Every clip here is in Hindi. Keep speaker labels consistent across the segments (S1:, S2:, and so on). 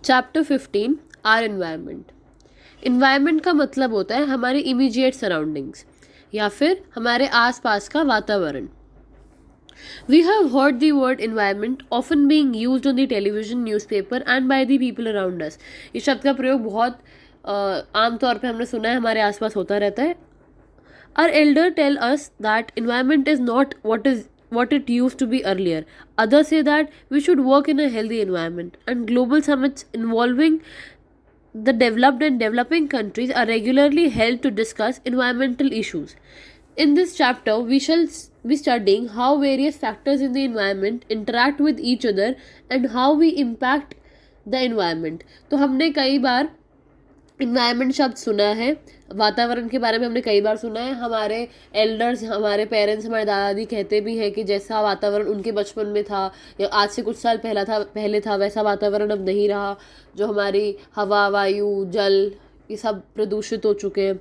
S1: Chapter 15 are environment. इन्वायरमेंट का मतलब होता है हमारी इमीडिएट सराउंडिंग्स या फिर हमारे आसपास का वातावरण। We have heard the word environment often being used on the television, newspaper and by the people around us. इस शब्द का प्रयोग बहुत आम तौर पे हमने सुना है, हमारे आसपास होता रहता है। Our elder tell us that environment is not what it used to be earlier. Others say that we should work in a healthy environment, and global summits involving the developed and developing countries are regularly held to discuss environmental issues. In this chapter, we shall be studying how various factors in the environment interact with each other and how we impact the environment. तो हमने कई बार इन्वायरमेंट शब्द सुना है, वातावरण के बारे में हमने कई बार सुना है। हमारे एल्डर्स, हमारे पेरेंट्स, हमारे दादा दादी कहते भी हैं कि जैसा वातावरण उनके बचपन में था या आज से कुछ साल पहले था वैसा वातावरण अब नहीं रहा। जो हमारी हवा, वायु, जल ये सब प्रदूषित हो चुके हैं।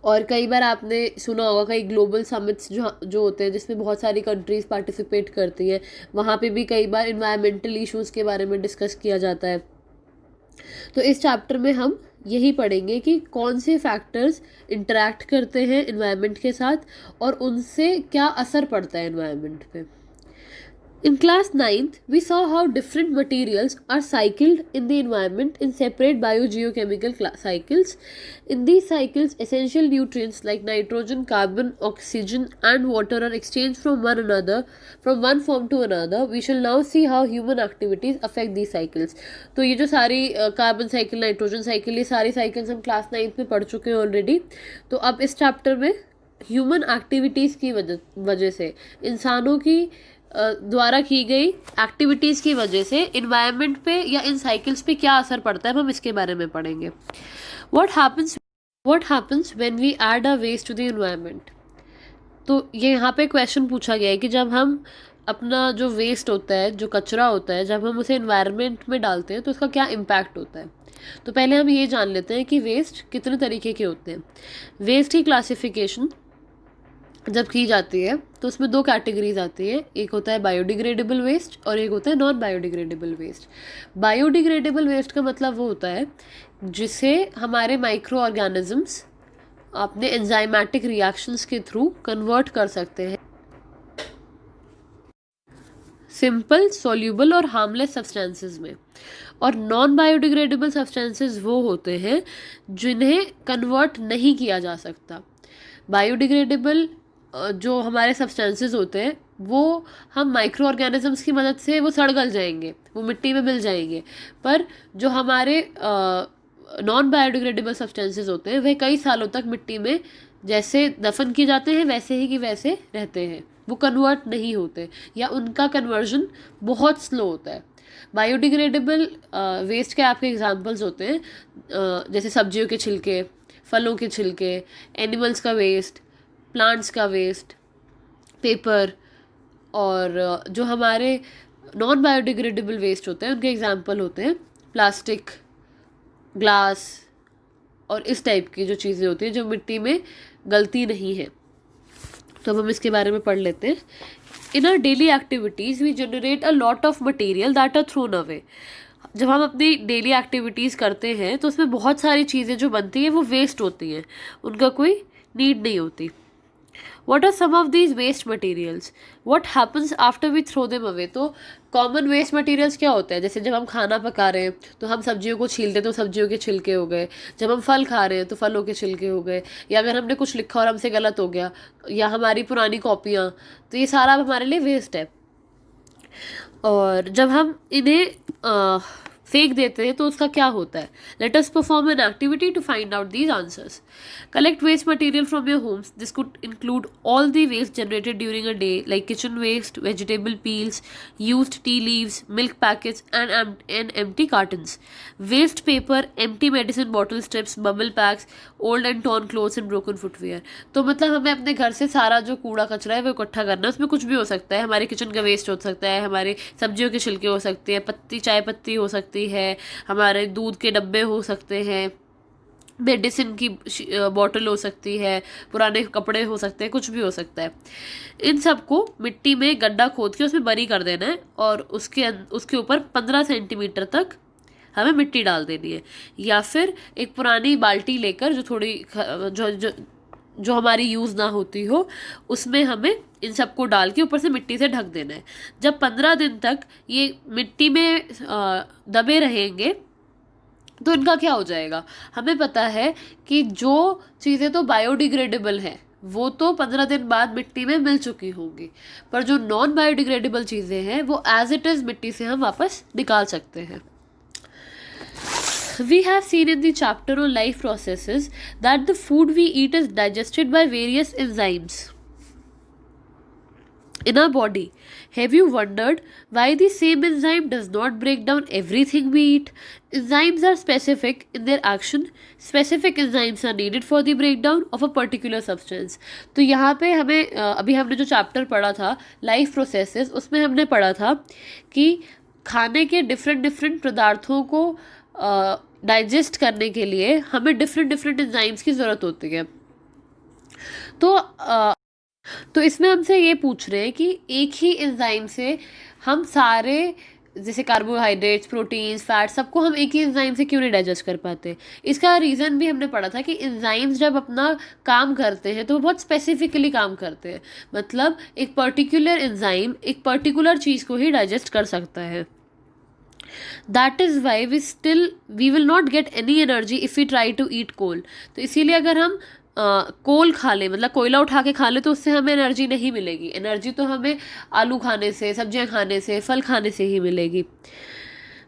S1: और कई बार आपने सुना होगा कई ग्लोबल समिट्स जो होते हैं जिसमें बहुत सारी कंट्रीज़ पार्टिसिपेट करती हैं, वहाँ पे भी कई बार इन्वायरमेंटल इश्यूज़ के बारे में डिस्कस किया जाता है। तो इस चैप्टर में हम यही पढ़ेंगे कि कौन से फैक्टर्स इंटरेक्ट करते हैं इन्वायरमेंट के साथ और उनसे क्या असर पड़ता है इन्वायरमेंट पे। In class 9th, we saw how different materials are cycled in the environment in separate biogeochemical cycles. In these cycles, essential nutrients like nitrogen, carbon, oxygen and water are exchanged from one form to another. We shall now see how human activities affect these cycles. तो ये जो सारी कार्बन साइकिल, नाइट्रोजन साइकिल, ये सारी साइकिल्स हम क्लास 9th में पढ़ चुके हैं ऑलरेडी। तो अब इस चैप्टर में ह्यूमन एक्टिविटीज़ की वजह से, इंसानों की द्वारा की गई एक्टिविटीज़ की वजह से इन्वायरमेंट पे या इन साइकिल्स पे क्या असर पड़ता है, हम इसके बारे में पढ़ेंगे। What happens when we add a waste to the environment. तो ये यहाँ पे क्वेश्चन पूछा गया है कि जब हम अपना जो वेस्ट होता है, जो कचरा होता है, जब हम उसे इन्वायरमेंट में डालते हैं तो उसका क्या इम्पैक्ट होता है। तो पहले हम ये जान लेते हैं कि वेस्ट कितने तरीके के होते हैं। वेस्ट की क्लासिफिकेशन जब की जाती है तो उसमें दो कैटेगरीज आती है, एक होता है बायोडिग्रेडेबल वेस्ट और एक होता है non biodegradable waste. Biodegradable waste का मतलब वो होता है जिसे हमारे माइक्रो ऑर्गेनिजम्स अपने एंजाइमेटिक रिएक्शंस के थ्रू कन्वर्ट कर सकते हैं सिंपल, सॉल्यूबल और हार्मलेस सब्सटेंसेस में। और नॉन बायोडिग्रेडेबल सब्सटेंसेस वो होते हैं जिन्हें कन्वर्ट नहीं किया जा सकता। बायोडिग्रेडेबल जो हमारे सब्सटेंसेस होते हैं वो हम माइक्रो ऑर्गेनिजम्स की मदद से वो सड़ गल जाएंगे, वो मिट्टी में मिल जाएंगे। पर जो हमारे नॉन बायोडिग्रेडेबल सब्सटेंसेस होते हैं वह कई सालों तक मिट्टी में जैसे दफन किए जाते हैं वैसे ही कि वैसे रहते हैं, वो कन्वर्ट नहीं होते या उनका कन्वर्जन बहुत स्लो होता है। बायोडिग्रेडेबल वेस्ट के आपके एग्जांपल्स होते हैं जैसे सब्जियों के छिलके, फलों के छिलके, एनिमल्स का वेस्ट, प्लांट्स का वेस्ट, पेपर। और जो हमारे नॉन बायोडिग्रेडेबल वेस्ट होते हैं उनके एग्जांपल होते हैं प्लास्टिक, ग्लास और इस टाइप की जो चीज़ें होती हैं जो मिट्टी में गलती नहीं है। तो अब हम इसके बारे में पढ़ लेते हैं। In our daily activities we generate a lot of material that are thrown away. जब हम अपनी डेली एक्टिविटीज़ करते हैं तो उसमें बहुत सारी चीज़ें जो बनती हैं वो वेस्ट होती हैं, उनका कोई नीड नहीं होती। What are some of these waste materials? What happens after we throw them away? तो कॉमन वेस्ट मटेरियल्स क्या होते हैं, जैसे जब हम खाना पका रहे हैं तो हम सब्जियों को छीलते हैं तो सब्जियों के छिलके हो गए, जब हम फल खा रहे हैं तो फलों के छिलके हो गए, या अगर हमने कुछ लिखा और हमसे गलत हो गया, या हमारी पुरानी कॉपियाँ, तो ये सारा हमारे लिए वेस्ट है। और जब हम इन्हें फेंक देते हैं तो उसका क्या होता है। Let us perform an activity to find out these answers. Collect waste material from your homes. This could include all the waste generated during a day like kitchen waste, vegetable peels, used tea leaves, milk packets and empty cartons, waste paper, empty medicine bottle strips, bubble packs, old and torn clothes and broken footwear. तो मतलब हमें अपने घर से सारा जो कूड़ा कचरा है वो इकट्ठा करना है। उसमें कुछ भी हो सकता है, हमारे किचन का वेस्ट हो सकता है, हमारे सब्जियों के छिलके हो सकते हैं, पत्ती, चाय पत्ती हो सकती है, हमारे दूध के डब्बे हो सकते हैं, मेडिसिन की बॉटल हो सकती है, पुराने कपड़े हो सकते हैं, कुछ भी हो सकता है। इन सबको मिट्टी में गड्ढा खोद के उसमें बरी कर देना है और उसके ऊपर 15 सेंटीमीटर तक हमें मिट्टी डाल देनी है, या फिर एक पुरानी बाल्टी लेकर जो थोड़ी जो जो जो हमारी यूज़ ना होती हो उसमें हमें इन सबको डाल के ऊपर से मिट्टी से ढक देना है। जब 15 दिन तक ये मिट्टी में दबे रहेंगे तो इनका क्या हो जाएगा, हमें पता है कि जो चीज़ें तो बायोडिग्रेडेबल हैं वो तो 15 दिन बाद मिट्टी में मिल चुकी होंगी, पर जो नॉन बायोडिग्रेडेबल चीज़ें हैं वो एज इट इज़ मिट्टी से हम वापस निकाल सकते हैं। We have seen in the chapter on life processes that the food we eat is digested by various enzymes in our body. Have you wondered why the same enzyme does not break down everything we eat? Enzymes are specific in their action. Specific enzymes are needed for the breakdown of a particular substance. तो यहाँ पे हमें अभी हमने जो चैप्टर पढ़ा था लाइफ प्रोसेसेस, उसमें हमने पढ़ा था कि खाने के डिफरेंट पदार्थों को डाइजेस्ट करने के लिए हमें डिफरेंट एंजाइम्स की ज़रूरत होती है। तो इसमें हमसे ये पूछ रहे हैं कि एक ही एंजाइम से हम सारे जैसे कार्बोहाइड्रेट्स, प्रोटीन्स, फैट सबको हम एक ही एंजाइम से क्यों नहीं डाइजेस्ट कर पाते। इसका रीज़न भी हमने पढ़ा था कि एंजाइम्स जब अपना काम करते हैं तो वो बहुत स्पेसिफिकली काम करते हैं, मतलब एक पर्टिकुलर एंजाइम एक पर्टिकुलर चीज़ को ही डाइजेस्ट कर सकता है। That is why we will not get any energy if we try to eat coal. तो इसीलिए अगर हम कोल खा लें, मतलब कोयला उठा के खा लें, तो उससे हमें एनर्जी नहीं मिलेगी। एनर्जी तो हमें आलू खाने से, सब्जियां खाने से, फल खाने से ही मिलेगी।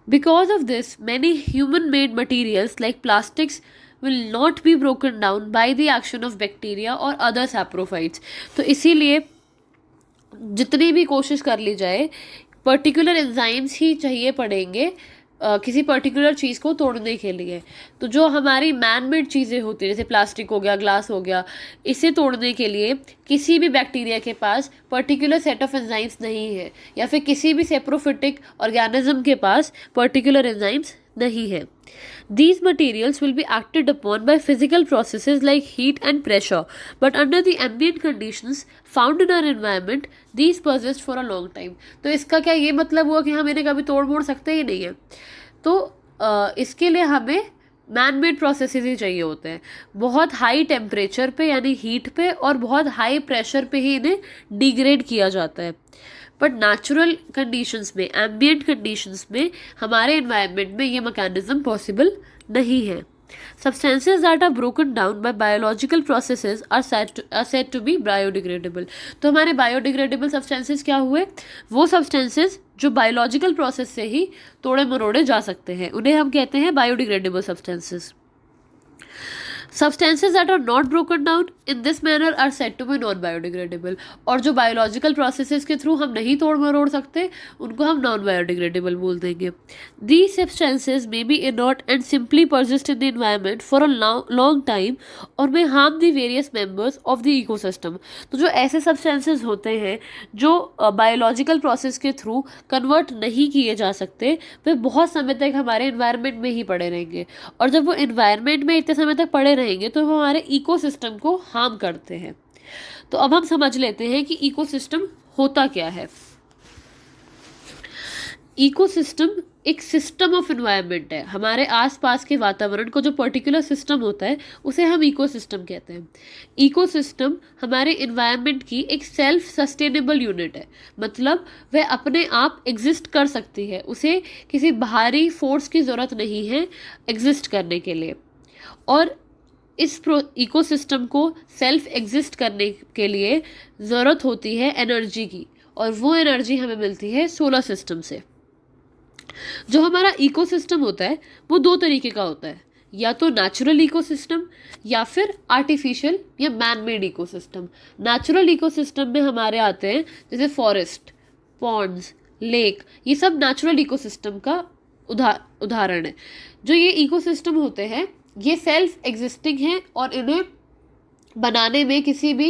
S1: Because of this many human made materials like plastics will not be broken down by the action of bacteria or other saprophytes। तो इसीलिए जितनी भी कोशिश कर ली जाए पर्टिकुलर एंजाइम्स ही चाहिए पड़ेंगे किसी पर्टिकुलर चीज़ को तोड़ने के लिए। तो जो हमारी मैन मेड चीज़ें होती हैं जैसे प्लास्टिक हो गया, ग्लास हो गया, इसे तोड़ने के लिए किसी भी बैक्टीरिया के पास पर्टिकुलर सेट ऑफ एंजाइम्स नहीं है, या फिर किसी भी सेप्रोफिटिक ऑर्गेनिज्म के पास पर्टिकुलर एंजाइम्स नहीं है। These materials will be acted upon by physical processes like heat and pressure, but under the ambient conditions found in our environment, these persist for a long time। तो इसका क्या ये मतलब हुआ कि हम इन्हें कभी तोड़ मोड़ सकते ही नहीं है। तो इसके लिए हमें मैन मेड प्रोसेसेस ही चाहिए होते हैं, बहुत हाई टेम्परेचर पे यानी हीट पे और बहुत हाई प्रेशर पे ही इन्हें डिग्रेड किया जाता है। बट नेचुरल कंडीशंस में, एम्बियंट कंडीशंस में, हमारे एनवायरनमेंट में ये मैकेनिज्म पॉसिबल नहीं है। Substances that are broken down by biological processes are said to be biodegradable। तो हमारे biodegradable substances क्या हुए, वो substances जो biological process से ही तोड़े मरोड़े जा सकते हैं उन्हें हम कहते हैं biodegradable substances। Substances that are not broken down in this manner are said to be non biodegradable। और जो बायोलॉजिकल प्रोसेसेस के थ्रू हम नहीं तोड़ मरोड़ सकते उनको हम नॉन बायोडिग्रेडेबल बोल देंगे। These substances may be inert and simply persist in the environment for a long time or may harm the various members of the ecosystem। तो जो ऐसे सब्सटेंसेस होते हैं जो बायोलॉजिकल प्रोसेस के थ्रू कन्वर्ट नहीं किए जा सकते वे बहुत समय तक हमारे इन्वायरमेंट में ही पड़े रहेंगे, और जब वो इन्वायरमेंट में इतने समय तक पड़े रहेंगे तो वो हमारे इकोसिस्टम को हार्म करते हैं। तो अब हम समझ लेते हैं कि इकोसिस्टम होता क्या है। इकोसिस्टम एक सिस्टम ऑफ एनवायरनमेंट है, हमारे आसपास के वातावरण को जो पर्टिकुलर सिस्टम होता है उसे हम इकोसिस्टम कहते हैं। इकोसिस्टम हमारे एनवायरनमेंट की एक सेल्फ सस्टेनेबल यूनिट है, मतलब वह अपने आप एग्जिस्ट कर सकती है, उसे किसी बाहरी फोर्स की ज़रूरत नहीं है एग्जिस्ट करने के लिए। और इस इकोसिस्टम को सेल्फ एग्जिस्ट करने के लिए ज़रूरत होती है एनर्जी की, और वो एनर्जी हमें मिलती है सोलर सिस्टम से। जो हमारा इकोसिस्टम होता है वो दो तरीके का होता है, या तो नेचुरल इकोसिस्टम या फिर आर्टिफिशियल या man made ecosystem. Natural ecosystem में हमारे आते हैं जैसे फॉरेस्ट, पॉन्ड्स, लेक, ये सब नेचुरल इकोसिस्टम का उदाहरण है। जो ये इकोसिस्टम होते हैं ये सेल्फ एग्जिस्टिंग है और इन्हें बनाने में किसी भी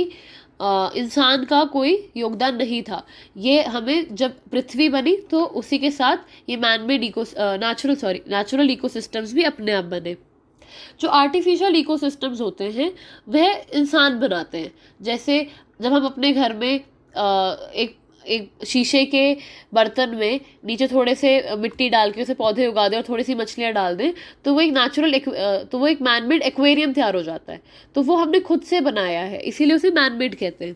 S1: इंसान का कोई योगदान नहीं था। ये हमें जब पृथ्वी बनी तो उसी के साथ ये मैन मेड नेचुरल इकोसिस्टम्स भी अपने आप बने। जो आर्टिफिशियल इकोसिस्टम्स होते हैं वह इंसान बनाते हैं। जैसे जब हम अपने घर में एक शीशे के बर्तन में नीचे थोड़े से मिट्टी डाल के उसे पौधे उगा दें और थोड़ी सी मछलियाँ डाल दें, तो वो एक तो वो एक मैनमेड एक्वेरियम तैयार हो जाता है। तो वो हमने खुद से बनाया है, इसीलिए उसे मैनमेड कहते हैं।